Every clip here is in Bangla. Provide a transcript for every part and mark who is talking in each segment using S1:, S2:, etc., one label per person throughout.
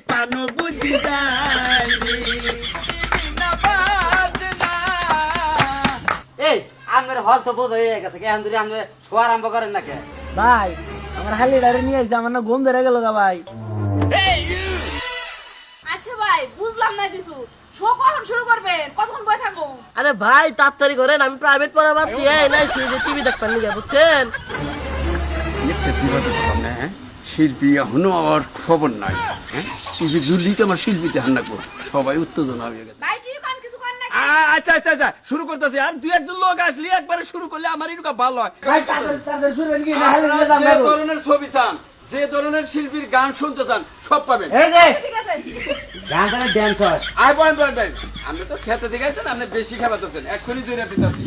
S1: পানো বুঝি যায়
S2: এই আমার হল তো বোঝ হয়ে গেছে এখন যদি আমি শোয়া আরম্ভ করেন নাকি
S3: ভাই আমার হালিডারে নিয়ে আসছে আমার না ঘুম ধরে গেল গা ভাই।
S4: আচ্ছা ভাই বুঝলাম না কিছু শো কখন শুরু করবেন কতক্ষণ বসে থাকবো?
S3: আরে ভাই তাড়াতাড়ি করেন আমি প্রাইভেট পড়া বাদ দিয়ে এনাইছি যে টিভি দেখবেন নিয়ে বুঝছেন।
S1: একটা বিপদে পড়লাম না হ্যাঁ শিল্পী এখনো আর খবর নাই হ্যাঁ টিভি ঝুললি তো আমার শিল্পীতে হান্না করবো সবাই উত্তেজনা হয়ে গেছে।
S4: ভাই কি কান কিছু করেন না
S1: আচ্ছা আচ্ছা আচ্ছা শুরু করতেছি আর দুই একজন লোক আসলে একবারে শুরু করলে আমার এটুকু ভালো হয়।
S3: ভাই তাড়াতাড়ি শুরু করেন কি না হালি নিয়ে
S1: আপনারা যে ধরনের ছবি চান যে ধরনের শিল্পীর গান শুনতে চান সব পাবেন।
S2: এই যে
S4: ঠিক আছে
S2: গান গানে ড্যান্স হয়
S1: আই পয়েন্ট আপনি তো খেতে দেখাইছেন আপনি বেশি খাবার দিচ্ছেন এক্ষুনি জোরে দিতেছি।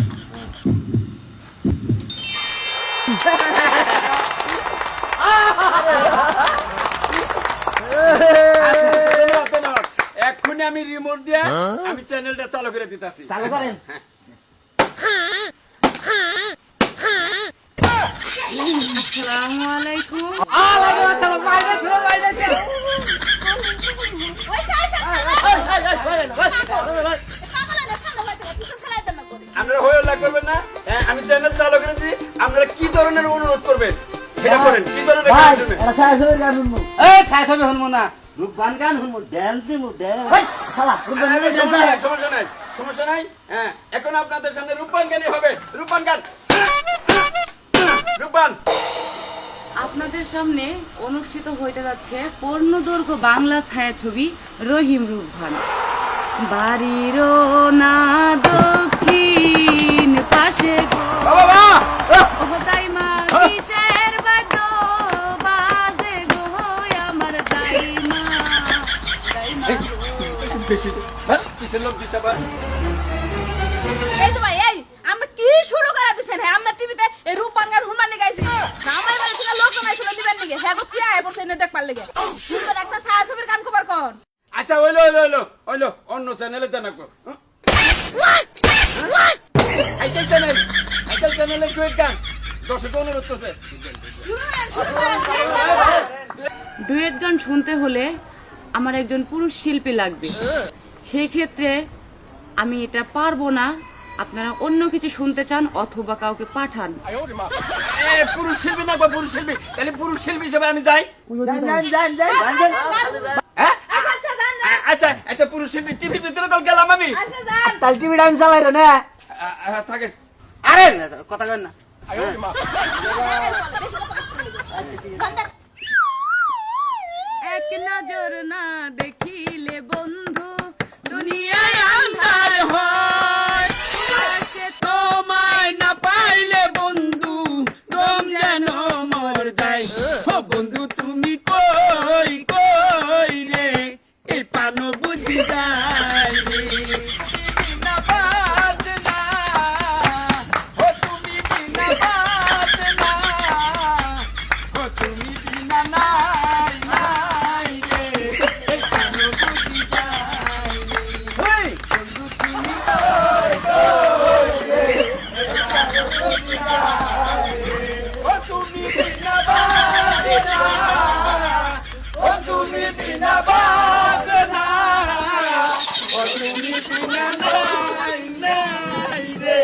S1: এক্ষুনি আমি রিমোট দিয়ে আমি চ্যানেলটা চালু করে দিতেছি।
S2: চালু করেন
S4: আসসালামু আলাইকুম ওই চাই
S1: আপনারা হয়ে লাগ করবেন না হ্যাঁ, আমি চ্যানেল চালু করে দিই আপনারা কি ধরনের অনুরোধ করবেন সেটা করেন কি ধরনের গান শুনবেন।
S3: এটা সারা সবাই গান শুনবো।
S2: এই ছাই ছবি শুনবো না রূপবান গান শুনবো ড্যান্স দিবো ড্যান্স
S3: শালা
S1: সমস্যা নাই সমস্যা নাই হ্যাঁ এখন আপনাদের সামনে রূপবান গানই হবে রূপবান গান রূপবান।
S5: আপনাদের সামনে অনুষ্ঠিত হইতে যাচ্ছে পূর্ণদৈর্ঘ্য বাংলা ছায়াছবি রহিম রূপবান। বাড়ির না দক্ষিণ পাশে
S1: বাবা
S5: দাইমা কিসের বাদ্য বাজে গো আমার দাইমা
S1: বেশি পিছের লোক দিতে পার
S4: এই যে ভাই এই আমরা কি শুরু করে দিছেন হ্যাঁ আমরা টিভিতে এই রূপবান গান হুনমানি গাইছি আমার বাড়ি থেকে লোক নাই শুনে দিবেন নাকি হ্যাঁ গো কি আয় পড়ছে না দেখবার লাগে সুন্দর একটা ছায়াছবির গান খবর কোন
S1: আচ্ছা হইলো অন্য চ্যানেলে দেন আইটেল চ্যানেলে ডুয়েট গান দর্শক অনুরোধ করছে।
S5: ডুয়েট গান শুনতে হলে আমার একজন পুরুষ শিল্পী লাগবে, সেই ক্ষেত্রে আমি এটা পারবো না। আপনারা অন্য কিছু শুনতে চান অথবা কাউকে পাঠান।
S1: পুরুষ শিল্পী না পুরুষ শিল্পী তাহলে পুরুষ শিল্পী হিসেবে আমি যাই হ্যাঁ
S4: আচ্ছা জান জান
S1: আচ্ছা আচ্ছা পুরুষ শিল্পী টিভির ভিতরে তো গেলাম আমি
S4: আচ্ছা জান
S3: তাহলে টিভিটা আমি চালাই রে না।
S1: থাকে
S2: আরে কথা কন না
S5: এক নজর না দেখিলে বন্ধু
S1: দুনিয়ায় আন্ধার হয়
S5: সে
S1: তোমায় না পাইলে বন্ধু দম যেন মর যায় ও বন্ধু তুমি কই কই রে এই পানো বুঝি যায় রে বিনা বাজনা ও তুমি বিনা বাজনা ও তুমি বিনা নাই নাই রে এই পানো বুঝি যায় রে বন্ধু তুমি কই কই রে এই পানো বুঝি যায় রে ও তুমি বিনা বাজনা ও তুমি বিনা বাজনা ও তুমি বিনা নাই নাই রে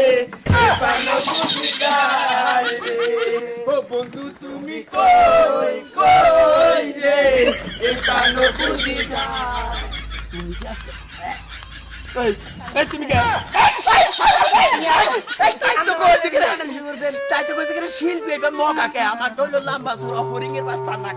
S1: এই পানো বুঝি যায় রে ও বন্ধু তুমি কই কই রে এই পানো বুঝি যায় তুমি শিল্পী এটা মগাকে আমার দৈল লম্বা সুর অপরিং এর বাচ্চা না